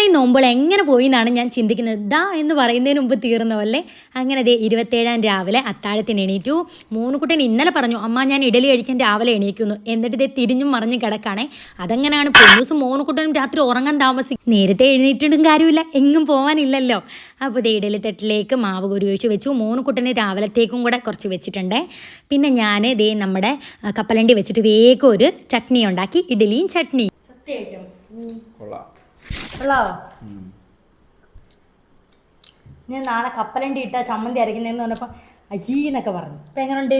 ഇത്രയും നോമ്പുകൾ എങ്ങനെ പോയി എന്നാണ് ഞാൻ ചിന്തിക്കുന്നത്. ദാ എന്ന് പറയുന്നതിന് മുമ്പ് തീർന്നതല്ലേ. അങ്ങനെ ദേ 27-ാം രാവിലെ അത്താഴത്തിന് എണീറ്റു. മൂന്നുകുട്ടൻ ഇന്നലെ പറഞ്ഞു അമ്മ ഞാൻ ഇഡലി കഴിക്കാൻ രാവിലെ എണീക്കുന്നു. എന്നിട്ട് ഇതേ തിരിഞ്ഞും മറിഞ്ഞ് കിടക്കാണേ. അതെങ്ങനെയാണ് പൊന്നൂസും മൂന്നുകുട്ടനും രാത്രി ഉറങ്ങാൻ താമസിക്കും. നേരത്തെ എഴുന്നേറ്റിട്ടും കാര്യമില്ല, എങ്ങും പോകാനില്ലല്ലോ. അപ്പോൾ ദേ ഇഡലി തട്ടിലേക്ക് മാവ് കോരി ഒഴിച്ച് വെച്ചു. മൂന്നുകുട്ടന് രാവിലത്തേക്കും കൂടെ കുറച്ച് വെച്ചിട്ടുണ്ട്. പിന്നെ ഞാൻ ദേ നമ്മുടെ കപ്പലണ്ടി വെച്ചിട്ട് വേഗം ഒരു ചട്നി ഉണ്ടാക്കി, ഇഡലിയും ചട്നിയും. സത്യമായിട്ടും കൊള്ളാവോ? ഞാൻ നാളെ കപ്പലണ്ടി ഇട്ടാ ചമ്മന്തി അരയ്ക്കുന്നതെന്ന് പറഞ്ഞപ്പോൾ അജീന്നൊക്കെ പറഞ്ഞു. ഇപ്പം എങ്ങനെയുണ്ട്?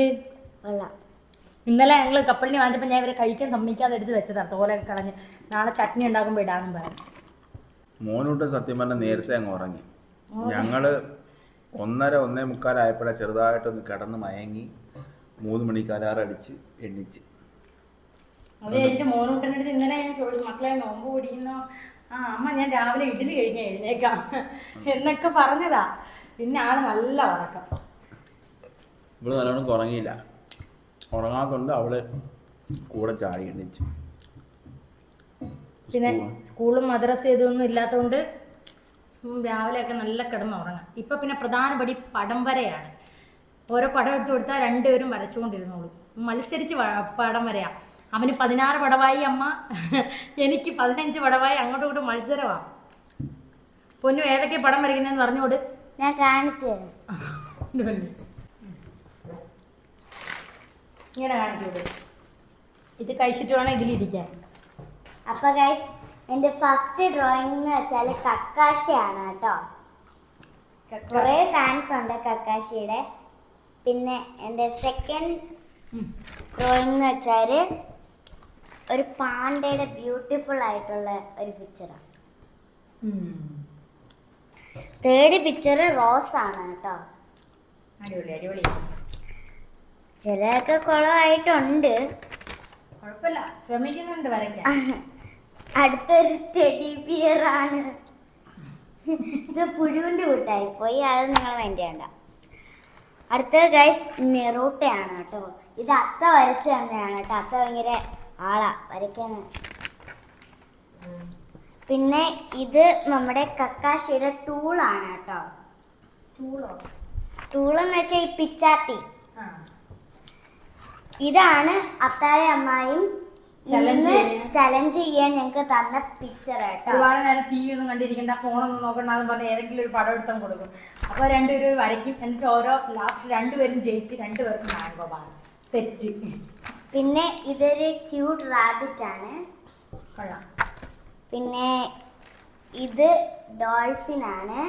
ഇന്നലെ ഞങ്ങൾ കപ്പലണ്ടി വാങ്ങിച്ചപ്പോൾ ഞാൻ ഇവരെ കഴിക്കാൻ സമ്മതിക്കാതെ എടുത്ത് വെച്ചതാണ്, തോലൊക്കെ കളഞ്ഞ്. നാളെ ചട്നി ഉണ്ടാക്കുമ്പോൾ ഇടാനും പറഞ്ഞു. മോനൂട്ട് സത്യം പറഞ്ഞാൽ നേരത്തെ അങ്ങ് ഉറങ്ങി. ഞങ്ങള് 1:30-1:45 ചെറുതായിട്ടൊന്ന് കിടന്ന് മയങ്ങി 3 മണിക്ക് അലാറടിച്ച് എണ്ണിച്ച്. അത് കഴിഞ്ഞിട്ട് മോനൂട്ടൻ്റെ അടുത്ത് ഇന്നലെ ഞാൻ ചോദിച്ചു, മക്കളെ നോമ്പ് പിടിക്കുന്നോ? അമ്മ ഞാൻ രാവിലെ ഇഡ്ഡലി കഴിക്കാൻ എഴുന്നേക്കാം എന്നൊക്കെ പറഞ്ഞതാ. പിന്നെ ആള് നല്ല ഉറക്കം. ഇവള് നല്ലോണം ഉറങ്ങിയില്ല. ഉറങ്ങാത്തോണ്ട് അവള് കൂടെ ചാടി എണ്ണിച്ചു. പിന്നെ സ്കൂളും മദ്രസ ഇതൊന്നും ഇല്ലാത്തതുകൊണ്ട് രാവിലെയൊക്കെ നല്ല കിടന്നുറങ്ങാം. ഇപ്പം പിന്നെ പ്രധാനപടി പടം വരയാണ്. ഓരോ പടം എടുത്ത് കൊടുത്താൽ രണ്ടുപേരും വരച്ചുകൊണ്ടിരുന്നോളൂ. മത്സരിച്ച് പടം വരയാ. അവന് 16 പടവായി അമ്മ, എനിക്ക് 15 പടവായി. അങ്ങോട്ടും ഇങ്ങോട്ടും മത്സരമാണ്. പൊന്നു ഏതൊക്കെ പടം വരയ്ക്കുന്നതെന്ന് പറഞ്ഞോട്. ഞാൻ കാണിച്ചു ഇങ്ങനെ കാണിച്ചോട്. ഇത് കഴിച്ചിട്ട് വേണം ഇതിലിരിക്കാൻ. അപ്പൊ ഗൈസ്, എന്റെ ഫസ്റ്റ് ഡ്രോയിങ് എന്ന് വെച്ചാൽ കക്കാശിയാണ് കേട്ടോ. കുറെ ഫാൻസ് ഉണ്ട് കക്കാശിയുടെ. പിന്നെ എൻ്റെ സെക്കൻഡ് ഡ്രോയിങ് എന്ന് വെച്ചാൽ ഒരു പാണ്ടയുടെ ബ്യൂട്ടിഫുൾ ആയിട്ടുള്ള ഒരു പിക്ചറാണ്. തേർഡ് പിക്ചർ റോസ് ആണ് കേട്ടോ. അടിപൊളി അടിപൊളി. ചിലതൊക്കെ കുളമായിട്ടുണ്ട്, കുഴപ്പമില്ല, ശ്രമിക്കുന്നുണ്ട് വരയ്ക്കാൻ. അടുത്തൊരു ടെഡി ബിയർ ആണ്. ഇത് പുഴുവിൻ്റെ കൂട്ടായി പോയി, അത് നിങ്ങൾ വേണ്ടിയണ്ട. അടുത്തത് ഗൈസ് നെറൂട്ടയാണ് കേട്ടോ. ഇത് അത്ത വരച്ച് തന്നെയാണ് കേട്ടോ. അത്ത ഭയങ്കര ആളാ വരയ്ക്കാൻ. പിന്നെ ഇത് നമ്മുടെ കക്കാശിയുടെ ടൂളാണ് കേട്ടോ. ടൂളെന്ന് വെച്ചാൽ ഈ പിച്ചാത്തി. ഇതാണ് അത്തായ അമ്മായും ചലഞ്ച് ചെയ്യാൻ ഞങ്ങൾക്ക് തന്ന പിക്ചർ കേട്ടോ. ഒരുപാട് നേരം ടി വി ഒന്നും കണ്ടിരിക്കണ്ട, ഫോണൊന്നും നോക്കണ്ട എന്ന് പറഞ്ഞ് ഏതെങ്കിലും ഒരു പടം എടുത്തും കൊടുക്കും. അപ്പോൾ രണ്ടുപേരും വരയ്ക്കും. എന്നിട്ട് ഓരോ ലാസ്റ്റ് രണ്ടുപേരും ജയിച്ച് രണ്ടുപേർക്കും മാംഗോബാണ് സെറ്റ്. പിന്നെ ഇതൊരു ക്യൂട്ട് റാബിറ്റ് ആണ്. കൊള്ളാം. പിന്നെ ഇത് ഡോൾഫിൻ ആണ്.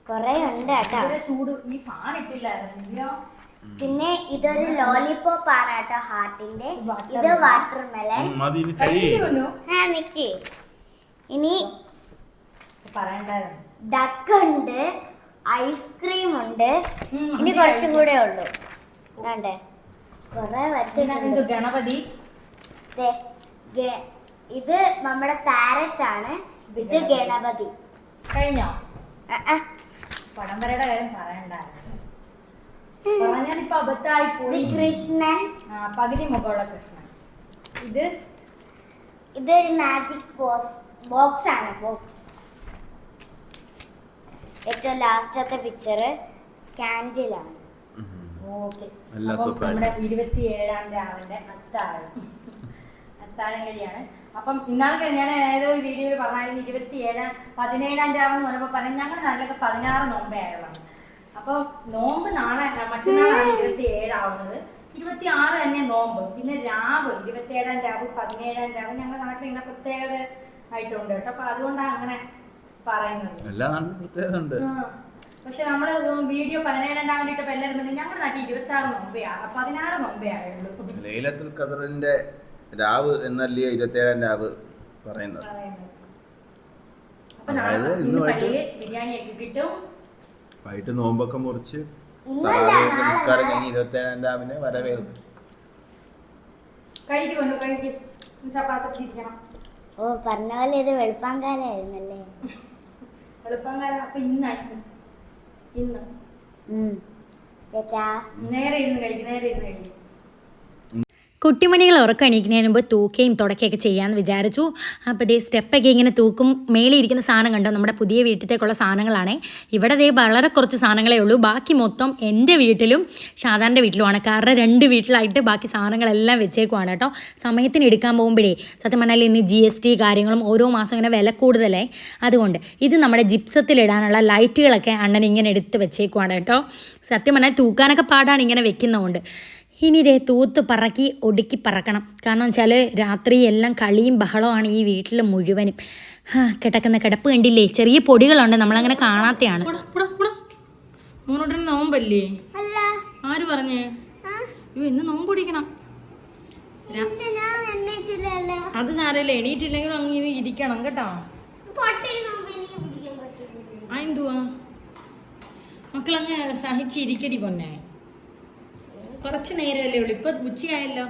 കുറെ ഉണ്ട് കേട്ടോ. ചൂട് ഈ ഫാൻ ഇട്ടില്ലായിരുന്നു. പിന്നെ ഇതൊരു ലോലിപോപ്പ് ആണ് കേട്ടോ, ഹാർട്ടിന്റെ. ഇത് വാട്ടർമെലൺ. നിക്ക്, ഇനി ഡക്ക് ഉണ്ട്, ഐസ്ക്രീം ഉണ്ട്. ഇനി കുറച്ചും കൂടെ ഉള്ളു. കണ്ടേ കൊറേ വരച്ചിട്ടുണ്ട്. ഗണപതി. ഇത് നമ്മുടെ പാരറ്റ് ആണ്. ഇത് ഗണപതി. കഴിഞ്ഞോ? പടംവരയുടെ കാര്യം പറയണ്ടായിരുന്നു. പറഞ്ഞാലിപ്പോ അബദ്ധമായി പോയി. കൃഷ്ണൻ, പകുതി മുഖമുള്ള കൃഷ്ണൻ. ഇതൊരു മാജിക് ബോക്സ് ആണ്. ബോക്സ് ഏറ്റവും ലാസ്റ്റത്തെ പിക്ചർ കാൻഡിലാണ്. ഓക്കെ, നമ്മുടെ 27-ാം രാവിലെ അത്താഴം കഴിയാണ്. അപ്പം ഇന്നാളെ ഞാൻ ഏതോ ഒരു വീഡിയോയിൽ പറഞ്ഞായിരുന്നു 17-ാം രാവെന്ന് പറഞ്ഞപ്പോൾ പറഞ്ഞു ഞങ്ങൾ നാട്ടിലൊക്കെ 16 നോമ്പേ ആയുള്ളതാണ്. അപ്പോൾ നോമ്പ് നാളെ മറ്റന്നാളാണ് 27 ആവുന്നത്. 26 തന്നെ നോമ്പ്. പിന്നെ രാവ് 27-ാം രാവ് 17-ാം രാവ് ഞങ്ങളുടെ നാട്ടിൽ ഇങ്ങനെ പ്രത്യേകത ആയിട്ടുണ്ട് കേട്ടോ. അപ്പൊ അതുകൊണ്ടാണ് അങ്ങനെ പറയുന്നത്. എല്ലാ നാട്ടിലും പ്രത്യേകത ഉണ്ട്. പക്ഷെ നമ്മള് വീഡിയോ 17-ാം രാവിലെ ഇട്ടപ്പോൾ എല്ലാവരും ഞങ്ങളുടെ നാട്ടിൽ 26 നോമ്പേ 16 നോമ്പേ ആയുള്ളൂ. ലൈലത്തുൽ ഖദറിന്റെ രാവ് എന്നല്ലേ 27-ാം രാവ് പറയുന്നത്. അപ്പൊ നാളെ പള്ളിയിൽ ബിരിയാണിയൊക്കെ കിട്ടും. വൈകിട്ട് നോമ്പൊക്കെ മുറിച്ച് നിസ്കാരം കഴിഞ്ഞ് 27-ാം രാവിലെ വരവേൽക്കും. ഓ, പറഞ്ഞ പോലെ ഇത് വെളുപ്പാങ്കാലായിരുന്നല്ലേ? വെളുപ്പാങ്കാലം. അപ്പൊ ഇന്ന് ചേച്ചാ നേരെ ഇരുന്ന് കഴിക്കും. കുട്ടിമണികൾ ഉറക്കം എണീക്കുന്നതിന് മുമ്പ് തൂക്കുകയും തുടക്കുകയൊക്കെ ചെയ്യാമെന്ന് വിചാരിച്ചു. അപ്പോൾ ദേ സ്റ്റെപ്പൊക്കെ ഇങ്ങനെ തൂക്കും. മേളിയിരിക്കുന്ന സാധനം കണ്ടോ, നമ്മുടെ പുതിയ വീട്ടിലേക്കുള്ള സാധനങ്ങളാണ്. ഇവിടെ ദേ വളരെ കുറച്ച് സാധനങ്ങളേ ഉള്ളൂ. ബാക്കി മൊത്തം എൻ്റെ വീട്ടിലും ഷാദാൻ്റെ വീട്ടിലുമാണ്. കാരണം 2 വീട്ടിലായിട്ട് ബാക്കി സാധനങ്ങളെല്ലാം വെച്ചേക്കുവാണ് കേട്ടോ. സമയത്തിന് എടുക്കാൻ പോകുമ്പോഴേ സത്യം പറഞ്ഞാൽ ഇന്ന് GST കാര്യങ്ങളും ഓരോ മാസം ഇങ്ങനെ വില കൂടുതലേ. അതുകൊണ്ട് ഇത് നമ്മുടെ ജിപ്സത്തിലിടാനുള്ള ലൈറ്റുകളൊക്കെ അണ്ണൻ ഇങ്ങനെ എടുത്ത് വെച്ചേക്കുവാണ് കേട്ടോ. സത്യം പറഞ്ഞാൽ തൂക്കാനൊക്കെ പാടാണ് ഇങ്ങനെ വെക്കുന്നതുകൊണ്ട്. ഇനി ഇതേ തൂത്ത് പറക്കി ഒടുക്കി പറക്കണം. കാരണം വെച്ചാൽ രാത്രി എല്ലാം കളിയും ബഹളമാണ് ഈ വീട്ടിൽ മുഴുവനും. കിടക്കുന്ന കിടപ്പ് കണ്ടില്ലേ, ചെറിയ പൊടികളുണ്ട്, നമ്മളങ്ങനെ കാണാത്തയാണ്. നോമ്പല്ലേ? ആര് പറഞ്ഞേ? ഇന്ന് നോമ്പ് പിടിക്കണം. അത് സാരമില്ല, എണീറ്റില്ലെങ്കിലും അങ്ങനെ ഇരിക്കണം കേട്ടോ. എന്തുവാ മക്കളങ്ങ് സഹിച്ചിരിക്കടി പൊന്നെ. കുറച്ച് നേരമല്ലേ ഉള്ളൂ, ഇപ്പൊ ഉച്ചയായല്ലോ.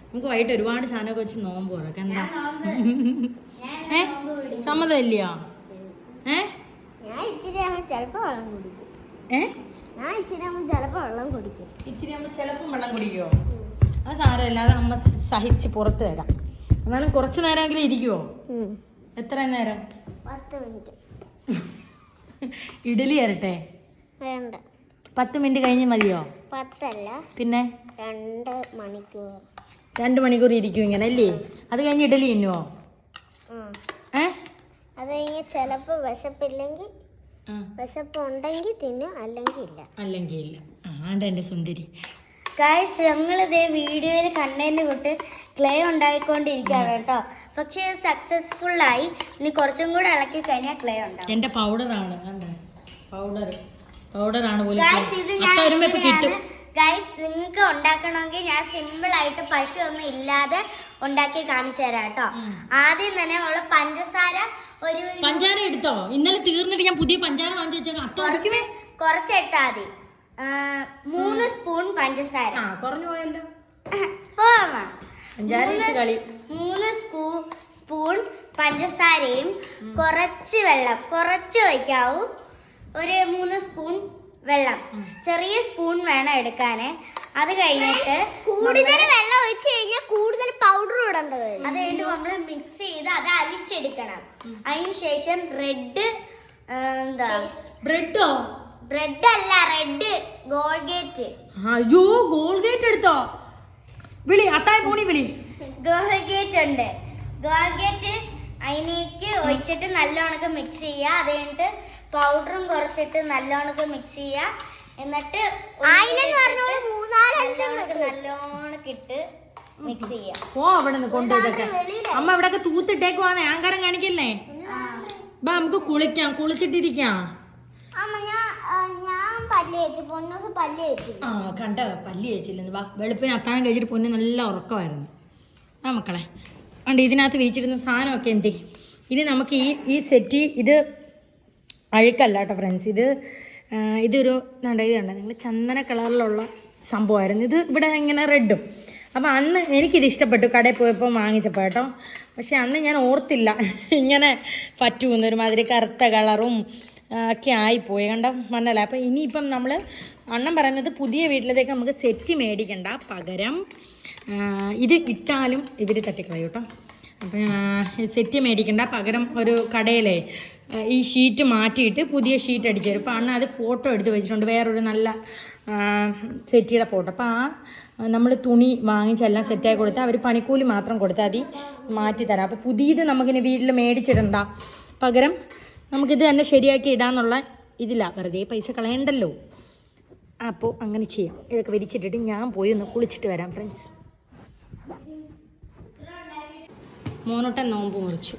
നമുക്ക് വൈകിട്ട് ഒരുപാട് സാധനമൊക്കെ വെച്ച് നോമ്പ് തുറക്കാം. എന്താ സമ്മതമില്ലയോ? ഇച്ചിരി ആകുമ്പോ ചിലപ്പം വെള്ളം കുടിക്കുവോ? അത് സാരമില്ല, അത് അമ്മ സഹിച്ച് പുറത്ത് തരാം. എന്നാലും കുറച്ച് നേരമെങ്കിലും ഇരിക്കുവോ? എത്ര നേരം? 10 മിനിറ്റ്. ഇഡലി തരട്ടെ? വേണ്ട, 10 മിനിറ്റ് കഴിഞ്ഞ് മതിയോ? 10 അല്ല, പിന്നെ 2 മണിക്കൂർ. 2 മണിക്കൂർ ഇരിക്കും ഇങ്ങനെ അല്ലേ? അത് കഴിഞ്ഞ് ഇഡലി തിന്നുവോ? അത് കഴിഞ്ഞ് ചിലപ്പോ വിശപ്പില്ലെങ്കിൽ, വിശപ്പുണ്ടെങ്കിൽ തിന്നും, അല്ലെങ്കിൽ ഇല്ല. ആണ്ട് എൻ്റെ സുന്ദരി. ഗൈസ്, ഞങ്ങളിതേ വീഡിയോയിൽ കണ്ടതിന് തൊട്ട് ക്ലേ ഉണ്ടായിക്കൊണ്ടിരിക്കുകയാണ് കേട്ടോ. പക്ഷെ സക്സസ്ഫുള്ളായി. ഇനി കുറച്ചും കൂടെ ഇളക്കി കഴിഞ്ഞാൽ ക്ലേ ഉണ്ടാവും. എൻ്റെ പൗഡറാണ്, പൗഡറാണ് പോലും. ഗൈസ്, നിങ്ങൾക്ക് ഉണ്ടാക്കണമെങ്കിൽ ഞാൻ സിമ്പിൾ ആയിട്ട് പശു ഒന്നും ഇല്ലാതെ ഉണ്ടാക്കി കാണിച്ചു തരാം കേട്ടോ. ആദ്യം തന്നെ നമ്മള് പഞ്ചസാര എടുത്തോ? ഇന്നലെ തീർന്നിട്ട് ഞാൻ പുതിയ പഞ്ചാര വാങ്ങിച്ചു വെച്ചേക്കാം. കുറച്ചിട്ടാ മതി. 3 സ്പൂൺ പഞ്ചസാര. കുറഞ്ഞു പോയല്ലോ. 3 സ്പൂൺ പഞ്ചസാരയും കുറച്ച് വെള്ളം, കുറച്ച് ഒഴിക്കാവൂ. ഒരു 3 സ്പൂൺ വെള്ളം, ചെറിയ സ്പൂൺ വേണം എടുക്കാനേ. അത് കഴിഞ്ഞിട്ട് കൂടുതൽ വെള്ളം ഒഴിച്ച് കഴിഞ്ഞാൽ കൂടുതൽ പൗഡർ ഇടേണ്ടത്. അത് കഴിഞ്ഞിട്ട് നമ്മൾ മിക്സ് ചെയ്ത് അത് അരിച്ചെടുക്കണം. അതിന് ശേഷം ബ്രെഡ് അല്ല, റെഡ് ഗോൾഗേറ്റ്. അയ്യോ, ഗോൾഗേറ്റ് എടുത്തോ? വിളി അത്തായ പോണി വിളി. ഗോൾഗേറ്റ് ഉണ്ട്. ഗോൾഗേറ്റ് അതിനേക്ക് ഒഴിച്ചിട്ട് നല്ലോണക്ക് മിക്സ് ചെയ്യുക. അത് കഴിഞ്ഞിട്ട് പൗഡറും കുറച്ചിട്ട് നല്ലോണക്ക് മിക്സ് ചെയ്യുക. എന്നിട്ട് നല്ലോണക്കിട്ട് മിക്സ് ചെയ്യാം. അവിടെ നിന്ന് കൊണ്ടുപോയിട്ടൊക്കെ അമ്മ ഇവിടെയൊക്കെ തൂത്തിട്ടേക്കുവാന്നേ. ആങ്കാരം കാണിക്കല്ലേ? ബാ, നമുക്ക് കുളിക്കാം, കുളിച്ചിട്ടിരിക്കാം. കണ്ട പല്ലി കഴിച്ചില്ലെന്ന്. വാ, വെളുപ്പിന് അത്താഴം കഴിച്ചിട്ട് പൊന്ന് നല്ല ഉറക്കമായിരുന്നു. മക്കളെ ഉണ്ട് ഇതിനകത്ത് വിരിച്ചിരുന്ന സാധനമൊക്കെ എന്തി. ഇനി നമുക്ക് ഈ സെറ്റ്, ഇത് അഴുക്കല്ല കേട്ടോ ഫ്രണ്ട്സ്. ഇതൊരു ഇതുണ്ട്, നിങ്ങൾ ചന്ദന കളറിലുള്ള സംഭവമായിരുന്നു. ഇത് ഇവിടെ ഇങ്ങനെ റെഡും. അപ്പോൾ അന്ന് എനിക്കിത് ഇഷ്ടപ്പെട്ടു കടയിൽ പോയപ്പോൾ വാങ്ങിച്ചപ്പോൾ കേട്ടോ. പക്ഷെ അന്ന് ഞാൻ ഓർത്തില്ല ഇങ്ങനെ പറ്റുമെന്ന്. ഒരുമാതിരി കറുത്ത കളറും ഒക്കെ ആയിപ്പോയി, കണ്ടോ മണ്ണല്ല. അപ്പോൾ ഇനിയിപ്പം നമ്മൾ അണ്ണൻ പറയുന്നത് പുതിയ വീട്ടിലത്തേക്ക് നമുക്ക് സെറ്റ് മേടിക്കണ്ട, പകരം ഇത് ഇട്ടാലും ഇവർ തട്ടിക്കളയും കേട്ടോ. അപ്പം സെറ്റ് മേടിക്കണ്ട, പകരം ഒരു കടയിലെ ഈ ഷീറ്റ് മാറ്റിയിട്ട് പുതിയ ഷീറ്റ് അടിച്ചു തരും. അപ്പോൾ അണ്ണൻ അത് ഫോട്ടോ എടുത്ത് വെച്ചിട്ടുണ്ട്, വേറൊരു നല്ല സെറ്റിയുടെ ഫോട്ടോ. അപ്പോൾ നമ്മൾ തുണി വാങ്ങിച്ചെല്ലാം സെറ്റായി കൊടുത്താൽ അവർ പണിക്കൂലി മാത്രം കൊടുത്താൽ മതി, മാറ്റി തരാം. അപ്പോൾ പുതിയത് നമുക്കിനി വീട്ടിൽ മേടിച്ചിടണ്ട, പകരം നമുക്കിത് തന്നെ ശരിയാക്കി ഇടാന്നുള്ള ഇതില്ല, വെറുതെ പൈസ കളയണ്ടല്ലോ. അപ്പോൾ അങ്ങനെ ചെയ്യാം. ഇതൊക്കെ വിരിച്ചിട്ടിട്ട് ഞാൻ പോയി ഒന്ന് കുളിച്ചിട്ട് വരാം ഫ്രണ്ട്സ്. മോനോട്ടൻ നോമ്പ് മുറിച്ചു.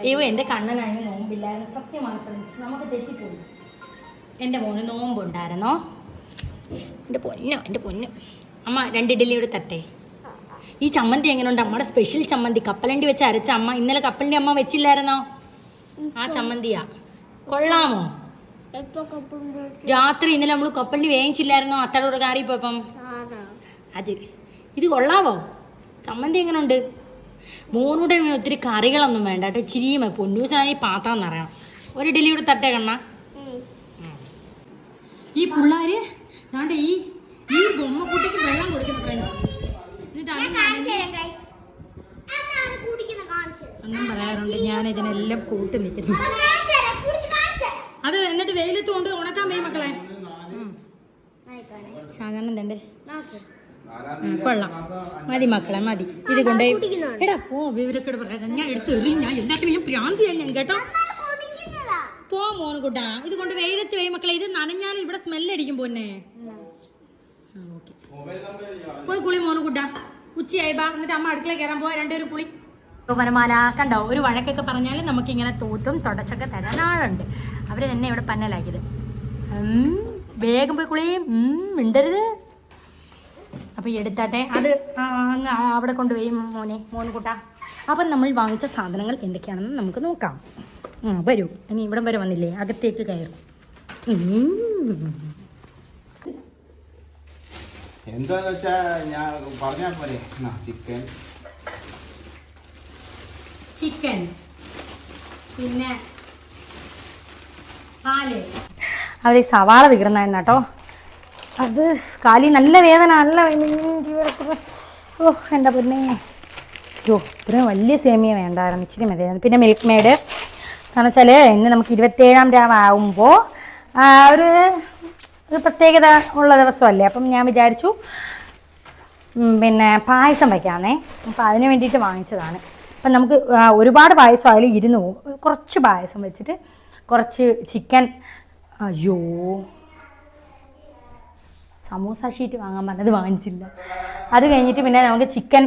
അയ്യോ, എൻ്റെ കണ്ണനായിരുന്നു നോമ്പില്ലായിരുന്നു. സത്യമാണ് ഫ്രണ്ട്സ്, നമുക്ക് തെറ്റിപ്പോയി. എൻ്റെ മോന് നോമ്പുണ്ടായിരുന്നോ? എൻ്റെ പൊന്നു അമ്മ 2 ഇഡ്ഡലിയോട് തട്ടെ. ഈ ചമ്മന്തി എങ്ങനെയുണ്ട്? അമ്മയുടെ സ്പെഷ്യൽ ചമ്മന്തി, കപ്പലണ്ടി വെച്ച് അരച്ച അമ്മ. ഇന്നലെ കപ്പലണ്ടി അമ്മ വെച്ചില്ലായിരുന്നോ? ആ ചമ്മന്തിയാ, കൊള്ളാമോ? രാത്രി ഇന്നലെ നമ്മൾ കപ്പലണ്ടി വേവിച്ചില്ലായിരുന്നോ അത്താഴോട് കയറി പോയപ്പം? അത് ഇത് കൊള്ളാവോ? ചമ്മന്തി എങ്ങനെയുണ്ട്? മോനൂടെ ഒത്തിരി കറികളൊന്നും വേണ്ട കേട്ടോ, ഇച്ചിരിയും പൊന്നൂസായി പാത്താന്ന് അറിയാം. 1 ഇഡ്ഡലിയോട് തട്ടേ കണ്ണ. ഈ പിള്ളേര് ദാണ്ടെ ഈ ബൊമ്മക്കുട്ടിക്ക് വെള്ളം കൊടുക്കുന്നു ഫ്രണ്ട്സ്. എന്നിട്ട് ഒന്നും പറയാറുണ്ട്, ഞാൻ ഇതിനെല്ലാം കൂട്ട് നിൽക്കുന്നു. അത് എന്നിട്ട് വെയിലത്ത് കൊണ്ട് ഉണക്കാൻ പോയി മക്കളെ. സാധാരണ തന്നെ കൊള്ളാം, മതി മക്കളെ മതി. ഇത് കൊണ്ട് എടാ പോ, വിവരക്കേട് പറയാം. ഞാൻ എടുത്ത് എറിയും, ഞാൻ എല്ലാത്തിനും പ്രാന്തിയാണ് ഞാൻ കേട്ടോ. പോ മോനുകൂട്ടാ, ഇത് കൊണ്ട് വെയിലത്ത് പോയി മക്കളെ. ഇത് നനഞ്ഞാലും ഇവിടെ സ്മെല്ലടിക്കും പോന്നെ. ഓക്കെ പോയി കുളി മോനുകൂട്ടാ, ഉച്ചയായി ബാ. എന്നിട്ട് അമ്മ അടുക്കള കയറാൻ പോവാ, രണ്ടുപേരും കുളി. വനമാല കണ്ടോ, ഒരു വഴക്കൊക്കെ പറഞ്ഞാൽ നമുക്കിങ്ങനെ തൂത്തും തുടച്ചൊക്കെ തരാൻ ആളുണ്ട്. അവർ തന്നെ ഇവിടെ പന്നലാക്കിയത്. വേഗം പോയി കുളിയും മിണ്ടരുത്. അപ്പോൾ എടുത്താട്ടെ, അത് അങ്ങ് അവിടെ കൊണ്ടുപോയി മോനുകൂട്ടാ. അപ്പം നമ്മൾ വാങ്ങിച്ച സാധനങ്ങൾ എന്തൊക്കെയാണെന്ന് നമുക്ക് നോക്കാം. വരൂ, ഇനി ഇവിടം വരെ വന്നില്ലേ, അകത്തേക്ക് കയറും. എന്താന്ന് വെച്ചാ ഞാൻ പറഞ്ഞാൽ പോലെ ചിക്കൻ പിന്നെ പാല്. അവിടെ സവാള തീർന്നായിരുന്നു കേട്ടോ. അത് കാലി നല്ല വേദന, നല്ല ഓ എൻ്റെ പൊന്നേ. ഇത്രയും വലിയ സേമിയ വേണ്ടായിരുന്നു, ഇച്ചിരി മതിയായിരുന്നു. പിന്നെ മിൽക്ക് മെയ്ഡ്. കാരണം വെച്ചാൽ ഇന്ന് നമുക്ക് 27-ാം രാവാകുമ്പോൾ ഒരു പ്രത്യേകത ഉള്ള ദിവസമല്ലേ. അപ്പം ഞാൻ വിചാരിച്ചു പിന്നെ പായസം വയ്ക്കാമെന്നേ. അപ്പം അതിന് വേണ്ടിയിട്ട് വാങ്ങിച്ചതാണ്. അപ്പം നമുക്ക് ഒരുപാട് പായസം ആയാലും ഇരുന്ന് പോകും. കുറച്ച് പായസം വെച്ചിട്ട് കുറച്ച് ചിക്കൻ. അയ്യോ, സമൂസ ഷീറ്റ് വാങ്ങാൻ പറഞ്ഞത് വാങ്ങിച്ചില്ല. അത് കഴിഞ്ഞിട്ട് പിന്നെ നമുക്ക് ചിക്കൻ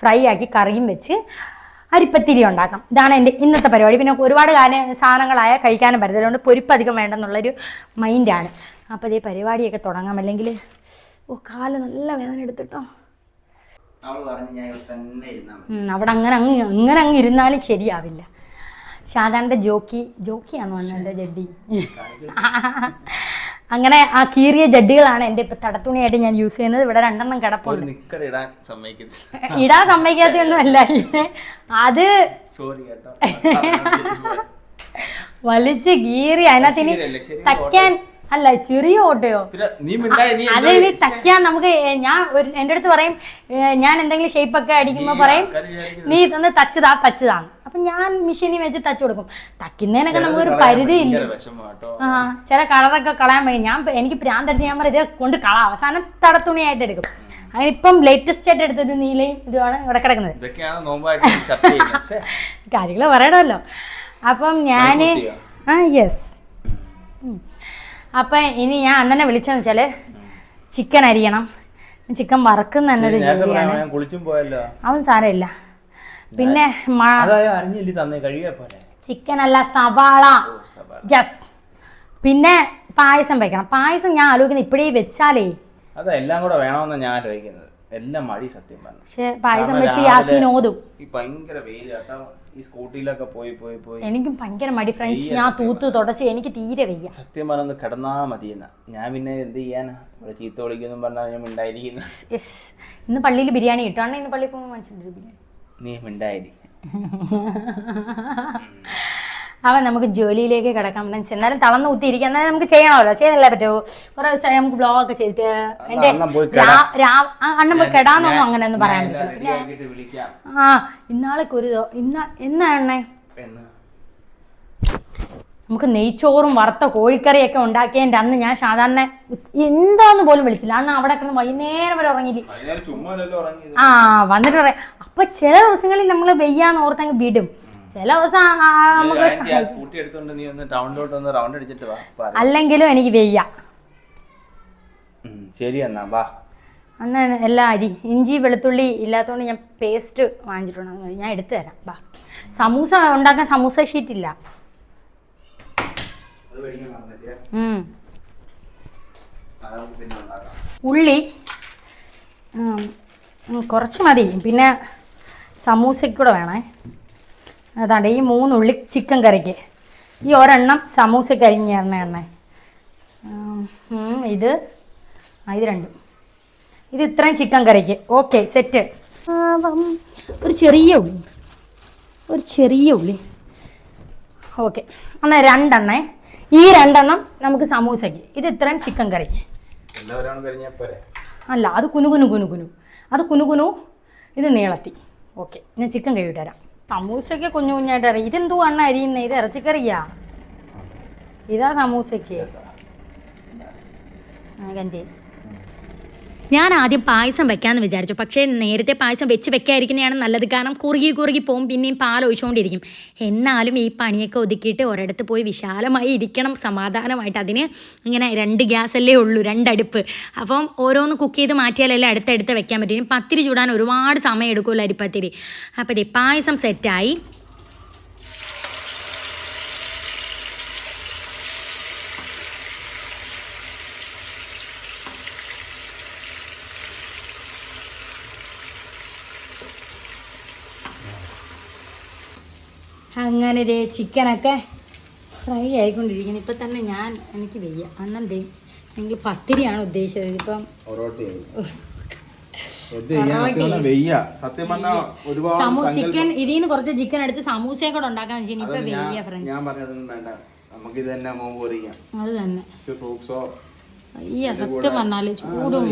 ഫ്രൈ ആക്കി കറിയും വെച്ച് അരിപ്പത്തിരി ഉണ്ടാക്കാം. ഇതാണ് എൻ്റെ ഇന്നത്തെ പരിപാടി. പിന്നെ ഒരുപാട് സാധനങ്ങളായ കഴിക്കാനും പറ്റത്തില്ല, അതുകൊണ്ട് പൊരിപ്പ് അധികം വേണ്ടെന്നുള്ളൊരു മൈൻഡാണ്. അപ്പോൾ ഇതേ പരിപാടിയൊക്കെ തുടങ്ങാം. അല്ലെങ്കിൽ കാല് നല്ല വേദന എടുത്തിട്ടോ. അവിടെ അങ്ങനെ അങ്ങ് ഇരുന്നാലും ശരിയാവില്ല. ഷാജാൻ്റെ ജോക്കിയാണോ എൻ്റെ ജഡ്ഡി? അങ്ങനെ ആ കീറിയ ജഡ്ഡികളാണ് എൻ്റെ ഇപ്പം തടത്തുണിയായിട്ട് ഞാൻ യൂസ് ചെയ്യുന്നത്. ഇവിടെ 2 കിടപ്പുണ്ട്. ഇടാൻ സമ്മതിക്കാത്തൊന്നും അല്ല, അത് വലിച്ച് കീറി അതിനകത്തിന് തയ്ക്കാൻ അല്ല, ചെറിയ ഓട്ടയോ അത് ഇനി തയ്ക്കാൻ നമുക്ക്. ഞാൻ എൻ്റെ അടുത്ത് പറയും, ഞാൻ എന്തെങ്കിലും ഷേപ്പൊക്കെ അടിക്കുമ്പോൾ പറയും നീ ഇതൊന്ന് തച്ചതാണ്. അപ്പം ഞാൻ മെഷീനിൽ വെച്ച് തച്ചു കൊടുക്കും. തയ്ക്കുന്നതിനൊക്കെ നമുക്കൊരു പരിധിയില്ല. ചില കളറൊക്കെ കളയാൻ വയ്യ. എനിക്ക് പ്രാന്തടിച്ച് ഞാൻ പറയും ഇത് കൊണ്ട് കള, അവസാനം തടത്തുണിയായിട്ട് എടുക്കും. അങ്ങനെ ഇപ്പം ലേറ്റസ്റ്റ് ആയിട്ട് എടുത്തത് നീലയും ഇതുമാണ് ഇവിടെ കിടക്കുന്നത്. കാര്യങ്ങൾ പറയണമല്ലോ. അപ്പം ഞാൻ യെസ്. അപ്പം ഇനി ഞാൻ അണ്ണനെ വിളിച്ചതെന്ന് വെച്ചാൽ ചിക്കൻ അരിയണം. ചിക്കൻ വറക്കുന്ന തന്നെ ഒരു ജോലിയാണ്. അവൻ സാരമില്ല. പിന്നെ ചിക്കൻ അല്ല, സവാള. യെസ്. പിന്നെ പായസം വെക്കണം. പായസം ഞാൻ ആലോചിക്കുന്നത് ഇപ്പോഴേ വെച്ചാലേ അതെല്ലാം കൂടെ വേണമെന്ന് ഞാൻ ആലോചിക്കുന്നത്. എല്ലാം മടി സത്യം പറഞ്ഞു. പക്ഷെ പായസം വെച്ച് യാസീൻ ഓതും. ഈ ഭയങ്കര വെയിലാട്ടോ, ഈ സ്കൂട്ടിയിലൊക്കെ പോയി എനിക്കും ഭയങ്കര മടി ഫ്രണ്ട്സ്. ഞാൻ തൂത്ത് തുടച്ച് എനിക്ക് തീരെ വയ്യ സത്യം പറഞ്ഞത്. കിടന്നാ മതിയെന്ന ഞാൻ പിന്നെ എന്ത് ചെയ്യാനാ, ഇവിടെ ചീത്ത വിളിക്കുന്നു പറഞ്ഞാൽ ഞാൻ മിണ്ടായിരിക്കുന്നു. ഇന്ന് പള്ളിയിൽ ബിരിയാണി കിട്ടുകയാണ്. ഇന്ന് പള്ളിയിൽ പോകുമ്പോൾ വാങ്ങിച്ചിട്ടുണ്ട് ബിരിയാണി. നീ മിണ്ടായിരിക്കും. അവൻ നമുക്ക് ജോലിയിലേക്ക് കിടക്കാൻ ഫ്രണ്ട്സ്. എന്നാലും തളർന്ന് കുത്തിയിരിക്കുക, എന്നാലും നമുക്ക് ചെയ്യണമല്ലോ, ചെയ്തല്ലേ പറ്റുമോ. കുറെ ദിവസം നമുക്ക് ബ്ലോഗൊക്കെ ചെയ്തിട്ട് എൻ്റെ അണ്ണൻ പോയി കെടാന്നൊന്നും അങ്ങനെ ഒന്നും പറയാൻ പറ്റില്ല. ഇന്നാളേക്ക് എന്നാ എണ്ണേ നമുക്ക് നെയ്ച്ചോറും വറുത്ത കോഴിക്കറിയൊക്കെ ഉണ്ടാക്കിയതിൻ്റെ അന്ന് ഞാൻ സാധാരണ എന്താന്ന് പോലും വിളിച്ചില്ല. അന്ന് അവിടെ കിടന്ന് വൈകുന്നേരം വരെ ഉറങ്ങിയില്ലേ. വന്നിട്ട് പറയാം. അപ്പൊ ചില ദിവസങ്ങളിൽ നമ്മൾ വെയ്യാന്ന് ഓർത്തങ്ങ് വിടും. ചില ദിവസം അല്ലെങ്കിലും എനിക്ക് വെയ്യ. ശരി എന്നാ വാ. അന്ന് എല്ലാ ഇഞ്ചി വെളുത്തുള്ളി ഇല്ലാത്തതുകൊണ്ട് ഞാൻ പേസ്റ്റ് വാങ്ങിച്ചിട്ടുണ്ട്. ഞാൻ എടുത്തു തരാം വാ. സമൂസ ഉണ്ടാക്കാൻ സമൂസ ഷീറ്റില്ല. ഉള്ളി കുറച്ച് മതി. പിന്നെ സമൂസയ്ക്ക് കൂടെ വേണേ. അതാണ്ട് ഈ 3 ഉള്ളി ചിക്കൻ കറിക്ക്, ഈ ഒരെണ്ണം സമൂസയ്ക്ക് അരിഞ്ഞ എണ്ണ. ഇത് 2. ഇത് ഇത്രയും ചിക്കൻ കറിക്ക്. Okay set. ഒരു ചെറിയ ഉള്ളി ഓക്കെ. എന്നാൽ 2 എണ്ണ. ഈ 2 നമുക്ക് സമൂസയ്ക്ക്, ഇത് ഇത്രയും ചിക്കൻ കറി. എല്ലാവരും കഴിഞ്ഞാൽ പോരെ? അല്ല, അത് കുനുകുനു, അത് കുനുകുനു, ഇത് നീളത്തി. ഓക്കെ, ഞാൻ ചിക്കൻ കഴുകിട്ട് തരാം. സമൂസയ്ക്ക് കുഞ്ഞു കുഞ്ഞായിട്ട് അറിയാം. ഇതെന്തോ അണ്ണ അരിയുന്നത്? ഇത് ഇറച്ചിക്കറിയാ? ഇതാ സമൂസയ്ക്ക്. കണ്ടി. ഞാൻ ആദ്യം പായസം വെക്കാമെന്ന് വിചാരിച്ചു. പക്ഷേ നേരത്തെ പായസം വെക്കാതിരിക്കുന്നതാണ് നല്ലത്. കാരണം കുറുകി പോകും, പിന്നെയും പാൽ ഒഴിച്ചുകൊണ്ടിരിക്കും. എന്നാലും ഈ പണിയൊക്കെ ഒതുക്കിയിട്ട് ഒരിടത്ത് പോയി വിശാലമായി ഇരിക്കണം, സമാധാനമായിട്ട്. അതിന് ഇങ്ങനെ 2 ഗ്യാസല്ലേ ഉള്ളൂ, 2 അടുപ്പ്. അപ്പം ഓരോന്ന് കുക്ക് ചെയ്ത് മാറ്റിയാലല്ലേ അടുത്തടുത്ത് വെക്കാൻ പറ്റും. പത്തിരി ചൂടാൻ ഒരുപാട് സമയം എടുക്കുമല്ലോ, അരിപ്പത്തിരി. അപ്പോൾ ഇതേ പായസം സെറ്റായി. അങ്ങനെ ചിക്കനൊക്കെ ഫ്രൈ ആയിക്കൊണ്ടിരിക്കുന്നു. ഇപ്പം തന്നെ എനിക്ക് വയ്യ. അണ്ണൻ എനിക്ക് പത്തിരിയാണ് ഉദ്ദേശിച്ചത്. ഇതിപ്പം ചിക്കൻ ഇതിന്ന് കുറച്ച് ചിക്കൻ എടുത്ത് സമൂസയും കൂടെ ഉണ്ടാക്കാൻ വെച്ചാൽ ഇപ്പൊ വയ്യ ഫ്രണ്ട്സ്. അത് തന്നെ ഈ സത്യം പറഞ്ഞാല് ചൂടും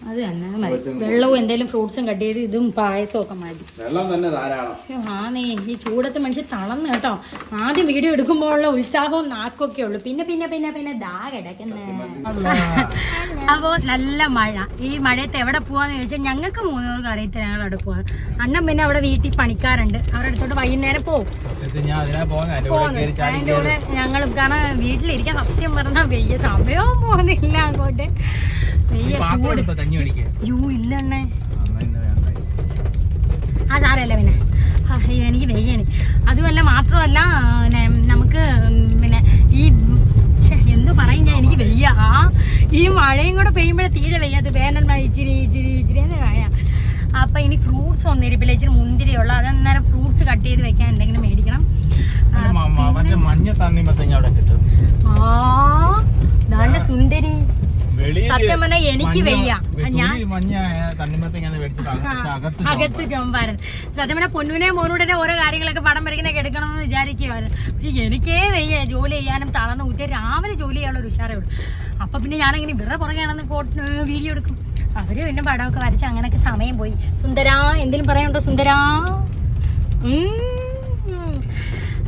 അത് തന്നെ മതി. വെള്ളവും എന്തെങ്കിലും ഫ്രൂട്ട്സും കട്ട് ചെയ്ത് ഇതും പായസവും ഒക്കെ മതി. ആന്നേ, ഈ ചൂടത്ത് മനുഷ്യൻ തളർന്ന് കേട്ടോ. ആദ്യം വീഡിയോ എടുക്കുമ്പോഴുള്ള ഉത്സാഹവും നാക്കൊക്കെ ഉള്ളു. പിന്നെ ദാ കിടക്കുന്നേ. അപ്പോ നല്ല മഴ. ഈ മഴയത്ത് എവിടെ പോവാന്ന് ചോദിച്ചാൽ ഞങ്ങൾക്ക് 3 പേർക്ക് അറിയത്തില്ല ഞങ്ങൾ അവിടെ പോവാൻ. അണ്ണൻ പിന്നെ അവിടെ വീട്ടിൽ പണിക്കാരുണ്ട്, അവരുടെ അടുത്തോട്ട് വൈകുന്നേരം പോകും. അതിൻ്റെ കൂടെ ഞങ്ങൾ കാരണം വീട്ടിലിരിക്കാൻ സത്യം പറഞ്ഞാൽ വെയ്യ, സമയവും പോകുന്നില്ല അങ്ങോട്ട്. വെയ്യ ചൂട്. യൂ ഇല്ല അണ്ണേ, ആ സാരല്ല. പിന്നെ എനിക്ക് വെയ്യന്. അതുമല്ല മാത്രമല്ല നമുക്ക് പിന്നെ ഈ എന്തു പറയും ഞാൻ, എനിക്ക് വെയ്യ. ഈ മഴയും കൂടെ പെയ്യുമ്പോഴേ തീരെ വെയ്യാത്ത. വേനൽ മഴ ഇച്ചിരി മഴ. അപ്പം ഇനി ഫ്രൂട്ട്സ് ഒന്നും ഇരിപ്പില്ല, ഇച്ചിരി മുന്തിരിയുള്ള. അതെന്നാലും ഫ്രൂട്ട്സ് കട്ട് ചെയ്ത് വെക്കാൻ എന്തെങ്കിലും മേടിക്കണം. സുന്ദരി സത്യം പറഞ്ഞാൽ എനിക്ക് വയ്യ. ഞാൻ അകത്ത് ചൊമ്പാരൻ സത്യം പറഞ്ഞാൽ പൊന്നുവിനെ മോനൂടെ ഓരോ കാര്യങ്ങളൊക്കെ പടം വരയ്ക്കുന്നൊക്കെ എടുക്കണമെന്ന് വിചാരിക്കുവായിരുന്നു. പക്ഷെ എനിക്കേ വയ്യ ജോലി ചെയ്യാനും. തളർന്ന് ഊറ്റിയ രാവിലെ ജോലി ചെയ്യാനുള്ള ഒരു ഉഷാറേ ഉള്ളൂ. അപ്പൊ പിന്നെ ഞാനങ്ങനെ ഇവരുടെ പുറകെയാണെന്ന് വീഡിയോ എടുക്കും. അവര് പിന്നെ പടമൊക്കെ വരച്ച് അങ്ങനെയൊക്കെ സമയം പോയി. സുന്ദരാ എന്തെങ്കിലും പറയാനുണ്ടോ സുന്ദരാ?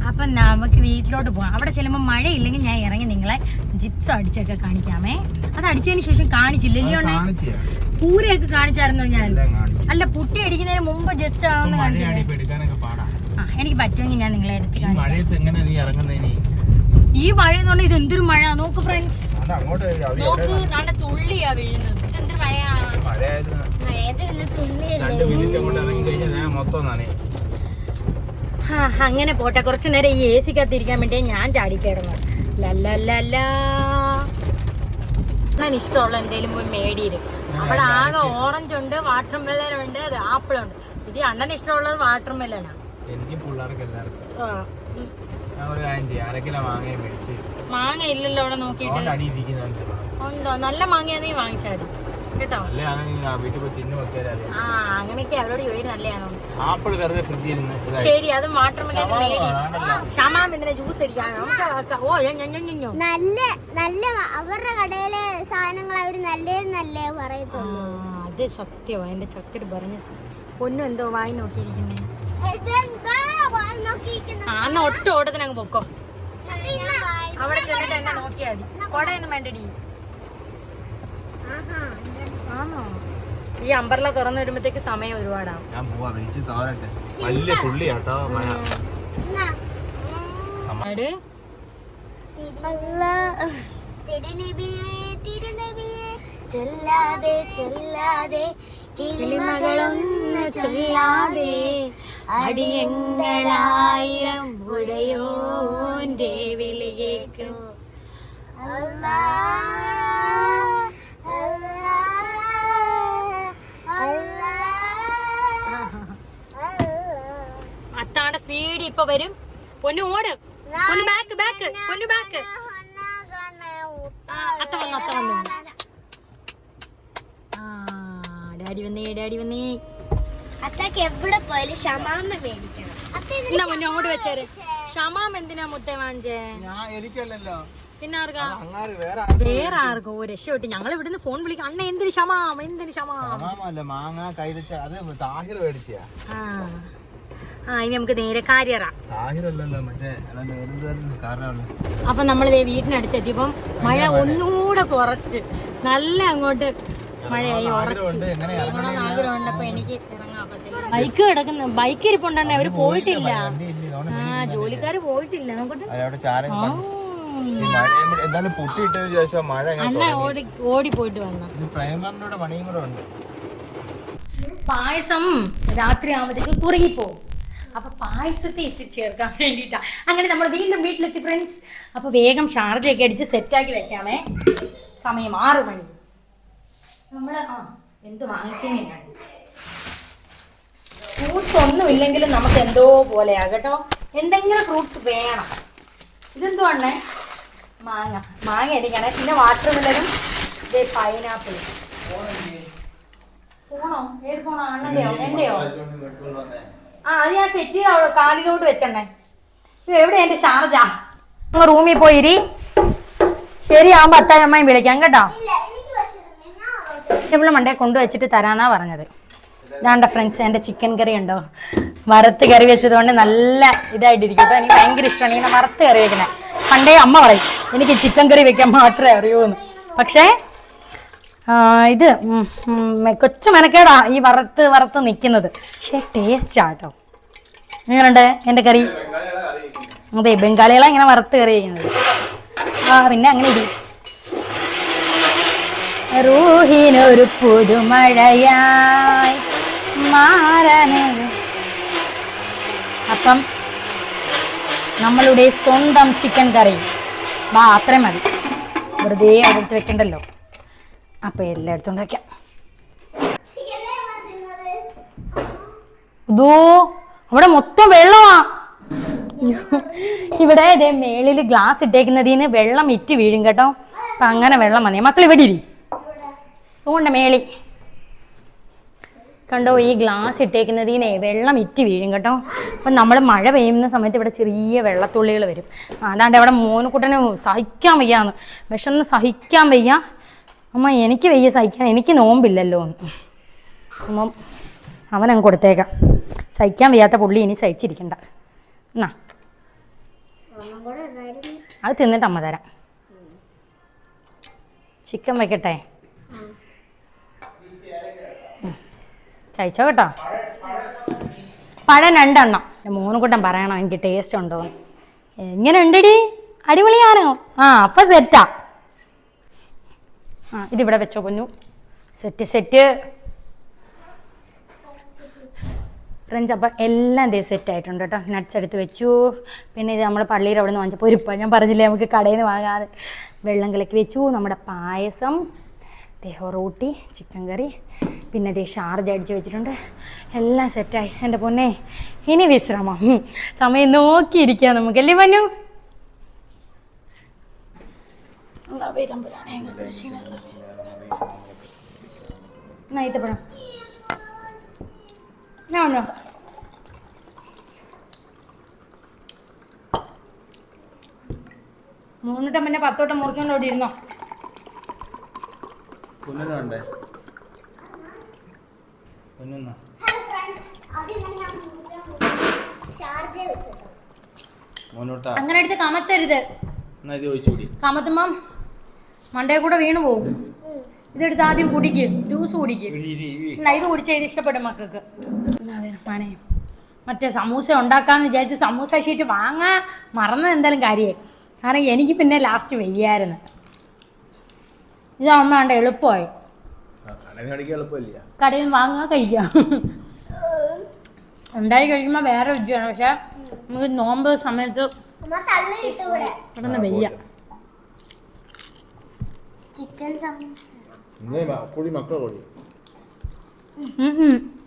അപ്പം നമുക്ക് വീട്ടിലോട്ട് പോകാം. അവിടെ ചെല്ലുമ്പോൾ മഴയില്ലെങ്കിൽ ഞാൻ ഇറങ്ങി നിങ്ങളെ ജിപ്സ് അടിച്ചൊക്കെ കാണിക്കാമേ. അത് അടിച്ചതിന് ശേഷം കാണിച്ചില്ലല്ലോ. പൂരയൊക്കെ കാണിച്ചായിരുന്നോ ഞാൻ? അല്ല, പുട്ടി അടിക്കുന്നതിന് മുമ്പ് ജസ്റ്റ് ആണെന്ന് കാണിച്ചു. എനിക്ക് പറ്റുമെങ്കിൽ ഞാൻ നിങ്ങളെ എടുത്ത് കാണിക്കാം. ഈ മഴ എന്ന് പറഞ്ഞാൽ ഇത് എന്തൊരു മഴ നോക്ക് ഫ്രണ്ട്സ്. നോക്ക്, നല്ല തുള്ളിയാ വീഴുന്നത്. ഇതെന്തൊരു മഴയാ. അങ്ങനെ പോട്ടെ. കുറച്ചു നേരം ഈ AC കത്തിരിക്കാൻ വേണ്ടി ഞാൻ ചാടിക്കിടന്നു. ഞാൻ ഇഷ്ടമുള്ള എന്തെങ്കിലും പോയി മേടിയിരും. അവിടെ ആകെ ഓറഞ്ച് ഉണ്ട്, വാട്ടർ മെലൻ ഉണ്ട്, ആപ്പിളുണ്ട്. ഇത് അണ്ണന് ഇഷ്ടമുള്ളത് വാട്ടർ മെലനാ. മാങ്ങ ഇല്ലല്ലോ അവിടെ നോക്കിയിട്ട്. ഉണ്ടോ? നല്ല മാങ്ങയാന്ന് വാങ്ങിച്ചാൽ മതി കേട്ടോ. അങ്ങനെയൊക്കെ അവരോട് ചോദിച്ചു നല്ലതാണോ. ശരി, അത് വാട്ടർ മെലൻ മേടി. ക്ഷമാമിന്തിനെ ജ്യൂസ് അടിക്കാൻ നല്ല അവരുടെ കടയിലെ സാധനങ്ങൾ അവര് നല്ല പറയത്തുള്ളൂ. അത് സത്യമാണ്. എന്റെ ചക്കര് പറഞ്ഞ പൊന്നും എന്തോ വായി നോക്കിയിരിക്കുന്നേ. അന്ന് ഒട്ടും ഓട്ടത്തിന് അങ്ങ് പൊക്കോ. അവിടെ ചെന്നിട്ട് എന്നെ നോക്കിയാൽ മതി. കൊടയൊന്നും വേണ്ടടി. ആണോ? ഈ അമ്പർല തുറന്നു വരുമ്പോഴത്തേക്ക് സമയം ഒരുപാടാവും. അടിയങ്ങളായിരം ഉടയോന്റെ വിളിയേക്കും. അത്താടെ സ്പീഡ് ഇപ്പൊ വരും. പൊന്നു ഓട്. പൊന്നു ബാക്ക്. പൊന്നു ബാക്ക്. അത്ത വന്നു. ഡാഡി വന്നേ. അത്തക്ക് എവിടെ പോയാലും ഷമാമ മേടിക്കണം. എന്നാ പൊന്നു അങ്ങോട്ട് വെച്ചേര്. ഷമാം എന്തിനാ മുത്തേ വാങ്ങിച്ചേ? എനിക്കല്ലല്ലോ, പിന്നെ ആർക്കാ? വേറെ ആർക്കോ രക്ഷപ്പെട്ട്. ഞങ്ങൾ ഇവിടുന്ന് ഫോൺ വിളിക്കും, അണ്ണ എന്തിന് ഷമാം, എന്തിന് ഷമാം. മാങ്ങ കൈതച്ച അത് താഹിർ മേടിച്ചാ. ഇനി നമുക്ക് നേരെ കാര്യറാം. താഹിറല്ലല്ലോ, മറ്റേ അപ്പൊ നമ്മളിതേ വീട്ടിനടുത്തെത്തിയപ്പം മഴ ഒന്നുകൂടെ കുറച്ച് നല്ല അങ്ങോട്ട് മഴയായി ഉറച്ച്. ആഗ്രഹമുണ്ട്, അപ്പൊ എനിക്ക് ഇറങ്ങാൻ പറ്റില്ല. ബൈക്ക് കിടക്കുന്ന ബൈക്ക് ഇരിപ്പുണ്ടെന്നെ, അവര് പോയിട്ടില്ല. ജോലിക്കാര് പോയിട്ടില്ല. നോക്കട്ടെ, അണ്ണ ഓടി പോയിട്ട് വന്ന പായസം രാത്രി ആവുമ്പോഴത്തേക്കും കുറുകിപ്പോവും. അപ്പൊ പായസത്തെ ഇച്ചിരി ചേർക്കാൻ വേണ്ടിയിട്ടാ. അങ്ങനെ നമ്മൾ വീണ്ടും വീട്ടിലെത്തി ഫ്രണ്ട്സ്. അപ്പൊ വേഗം ഷാർജയൊക്കെ അടിച്ച് സെറ്റാക്കി വെക്കാമേ. സമയം 6 മണി. നമ്മള് എന്ത് വാങ്ങിച്ചേനാണ്. ഫ്രൂട്ട്സ് ഒന്നും ഇല്ലെങ്കിലും നമുക്ക് എന്തോ പോലെയാ കേട്ടോ. എന്തെങ്കിലും ഫ്രൂട്ട്സ് വേണം. ഇതെന്തോ അണ്ണേ? മാങ്ങ അടിക്കണേ. പിന്നെ വാട്ടർ മെലനും പൈനാപ്പിളും. ഫോണോ? ഏത് ഫോണോ? അണ്ണന്റെയോ എന്റെയോ? അത് ഞാൻ സെറ്റ് ചെയ്ത കാലിലോട്ട് വെച്ചെണ്ണേ. എവിടെ എന്റെ ഷാർജ? റൂമിൽ പോയിരി. ശരിയാവുമ്പോ അത്തായമ്മയും വിളിക്കാം കേട്ടോ. ഇവിടെ മണ്ടേ കൊണ്ടുവച്ചിട്ട് തരാന്നാ പറഞ്ഞത്. ഞാണ്ട ഫ്രണ്ട്സ്, എൻ്റെ ചിക്കൻ കറി ഉണ്ടോ? വറുത്ത് കറി വെച്ചതുകൊണ്ട് നല്ല ഇതായിട്ടിരിക്കും കേട്ടോ. എനിക്ക് ഭയങ്കര ഇഷ്ടമാണ് ഇങ്ങനെ വറുത്ത് കറി വെക്കുന്നത്. പണ്ടേ അമ്മ പറയും എനിക്ക് ചിക്കൻ കറി വെക്കാൻ മാത്രമേ അറിയൂന്ന്. പക്ഷേ ഇത് കൊച്ചു മെനക്കേടാ ഈ വറുത്ത് നിൽക്കുന്നത്. പക്ഷേ ടേസ്റ്റാ കേട്ടോ. എങ്ങനെയുണ്ട് എൻ്റെ കറി? അതെ, ബംഗാളികളാണ് ഇങ്ങനെ വറുത്ത് കറി വയ്ക്കുന്നത്. പിന്നെ അങ്ങനെ ഇരി. റൂഹിനൊരു പുതുമഴയായി മാറാനത്. അപ്പം നമ്മളുടെ സ്വന്തം ചിക്കൻ കറി അത്രയും മതി. വെറുതെ അടുത്ത് വെക്കണ്ടല്ലോ. അപ്പൊ എല്ലായിടത്തും വയ്ക്കാം. ഇതോ അവിടെ മൊത്തം വെള്ളമാ. ഇവിടെ ഇതേ മേളിൽ ഗ്ലാസ് ഇട്ടേക്കുന്നതിന് വെള്ളം ഇറ്റ് വീഴും കേട്ടോ. അപ്പൊ അങ്ങനെ വെള്ളം വന്നേ. മക്കൾ ഇവിടെ ഇരി. അതുകൊണ്ട് മേളി കണ്ടോ, ഈ ഗ്ലാസ് ഇട്ടേക്കുന്നതിനെ വെള്ളം ഇറ്റ് വീഴും കേട്ടോ. അപ്പം നമ്മൾ മഴ പെയ്യുന്ന സമയത്ത് ഇവിടെ ചെറിയ വെള്ളത്തുള്ളികൾ വരും. അതാണ്ട് അവിടെ മോനുകുട്ടന് സഹിക്കാൻ വയ്യാന്ന്, വിഷന്ന് സഹിക്കാൻ വയ്യ. അമ്മ എനിക്ക് വയ്യ സഹിക്കാൻ, എനിക്ക് നോമ്പില്ലല്ലോ എന്ന്. അപ്പം അവനങ്ങ് കൊടുത്തേക്കാം. സഹിക്കാൻ വയ്യാത്ത പുള്ളി ഇനി സഹിച്ചിരിക്കണ്ട. എന്നാ അത് തിന്നിട്ട് അമ്മ തരാം. ചിക്കൻ വയ്ക്കട്ടെ? കഴിച്ചോ കേട്ടോ. പഴം 2 എണ്ണം. മോനുകുട്ടൻ പറയണം എനിക്ക് ടേസ്റ്റ് ഉണ്ടോ. എങ്ങനെ ഉണ്ടടി? അടിപൊളിയാണോ? അപ്പം സെറ്റാ. ഇതിവിടെ വെച്ചോ പൊന്നു. Set friends. അപ്പം എല്ലാം സെറ്റ് ആയിട്ടുണ്ട് കേട്ടോ. നട്ട്സ് എടുത്ത് വെച്ചു. പിന്നെ ഇത് നമ്മൾ പള്ളിയിൽ അവിടെ നിന്ന് വാങ്ങിച്ച പൊരിപ്പ, ഞാൻ പറഞ്ഞില്ലേ നമുക്ക് കടയിൽ നിന്ന് വാങ്ങാതെ. വെള്ളം കലക്കി വെച്ചു. നമ്മുടെ പായസം, റോട്ടി, ചിക്കൻ കറി, പിന്നെ ഷാർജ അടിച്ച് വെച്ചിട്ടുണ്ട്. എല്ലാം സെറ്റായി. എൻ്റെ പൊന്നെ ഇനി വിശ്രമം. സമയം നോക്കിയിരിക്കുക നമുക്കല്ലേ പന്നു. ഈത്തപ്പഴം ഞാനോ മൂന്നിട്ടം പിന്നെ 10 വട്ടം മുറിച്ചോണ്ട് അവിടെ ഇരുന്നോ. അങ്ങനെ എടുത്ത് കമത്തരുത്. കമത്തുമ്പം മണ്ടേ കൂടെ വീണു പോകും. ഇതെടുത്ത് ആദ്യം കുടിക്ക്, ജ്യൂസ് കുടിക്ക്. ഇത് കുടിച്ചാൽ ഇത് ഇഷ്ടപ്പെടും മക്കൾക്ക്. മറ്റേ സമൂസ ഉണ്ടാക്കാന്ന് വിചാരിച്ച് സമൂസ ഷീറ്റ് വാങ്ങാൻ മറന്നത് എന്തായാലും കാര്യമായി. കാരണം എനിക്ക് പിന്നെ ലാസ്റ്റ് വയ്യായിരുന്നു. ഇതാവുമ്പോ വേണ്ട എളുപ്പമായി. കടയിൽ നിന്ന് വാങ്ങാൻ കഴിക്കാം. ഉണ്ടായി കഴിക്കുമ്പോൾ വേറെ രുചിയാണ്. പക്ഷെ നമുക്ക് നോമ്പ് സമയത്ത് പെട്ടെന്ന് വയ്യ.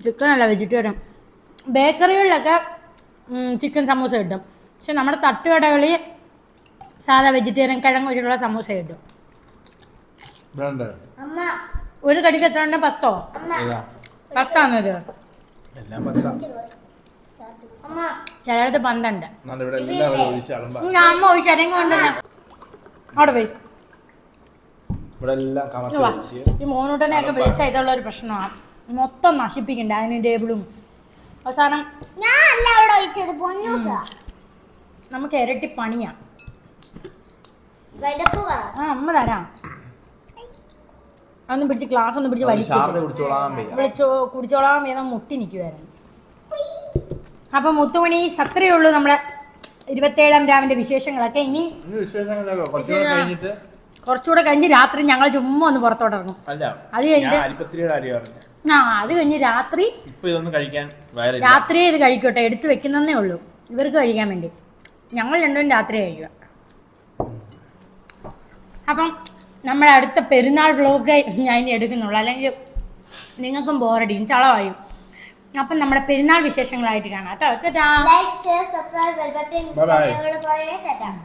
ചിക്കനല്ല, വെജിറ്റേറിയൻ. ബേക്കറികളിലൊക്കെ ചിക്കൻ സമൂസ കിട്ടും. പക്ഷെ നമ്മുടെ തട്ടുകടകളിൽ സാധാ വെജിറ്റേറിയൻ കിഴങ്ങ് വെച്ചിട്ടുള്ള സമൂസ കിട്ടും. ഒരു കടിക്ക് എത്ര ഉണ്ട്? 10 10 ആണത്. അമ്മ ചിലയിടത്ത് 12. ഇവിടെ എല്ലാവരും ഒഴിച്ച് അളമ്പാ. ഞാൻ അമ്മ ഒഴിച്ച് അരങ്ങ കൊണ്ടുവന്ന അവിടെ പോയി. ഇവിടെ എല്ലാം കമത്തി വാ. വെച്ച് ഈ മോനൂട്ടനെയൊക്കെ വിളിച്ചാൽ ഇതുള്ള ഒരു പ്രശ്നമാണ്. മൊത്തം നശിപ്പിക്കണ്ട ഡൈനിങ് ടേബിളും. അവസാനം ഞാൻ അല്ല അവിടെ ഒഴിച്ചത് പൊന്നൂസാ. നമുക്ക് ഇരട്ടി പണിയാ. വെടപ്പ് പറ. അമ്മ തരാം. അതൊന്നും പിടിച്ച് ഗ്ലാസ് ഒന്നും പിടിച്ച് ശാരദ വലിക്കും. കുടിച്ചോളാൻ വയ്യ. കുടിച്ചോളാൻ വേദം മുട്ടി നിൽക്കുമായിരുന്നു. അപ്പം മുത്തുമണി അത്രയേ ഉള്ളൂ നമ്മുടെ 27-ാം രാവിന്റെ വിശേഷങ്ങളൊക്കെ. ഇനി ഇനി വിശേഷങ്ങളൊക്കെ കുറച്ചുകൂടെ കഴിഞ്ഞിട്ട് കുറച്ചുകൂടെ കഴിഞ്ഞ് രാത്രി ഞങ്ങൾ ചുമ്മാ ഒന്ന് പുറത്തോട്ടിറങ്ങും. അല്ല അത് കഴിഞ്ഞിട്ട് ഞാൻ അരിപ്പത്തിരിയുടെ കാര്യം പറഞ്ഞു. അത് കഴിഞ്ഞ് രാത്രി ഇപ്പൊ ഇതൊന്നും കഴിക്കാൻ വയറില്ല. രാത്രിയേ ഇത് കഴിക്കട്ടെ, എടുത്ത് വെക്കുന്നതേ ഉള്ളൂ ഇവർക്ക് കഴിക്കാൻ വേണ്ടി. ഞങ്ങൾ രണ്ടും രാത്രി കഴിക്കുക. അപ്പം നമ്മുടെ അടുത്ത പെരുന്നാൾ വ്ലോഗ് ഞാൻ ഇനി എടുക്കുന്നുള്ളൂ, അല്ലെങ്കിൽ നിങ്ങൾക്കും ബോറടിക്കും, ചളവായും. അപ്പം നമ്മുടെ പെരുന്നാൾ വിശേഷങ്ങളായിട്ട് കാണാം കേട്ടോ. Like share subscribe bell button Bye bye. ഇൻസ്റ്റാഗ്രാമിൽ പോയേ തരാം.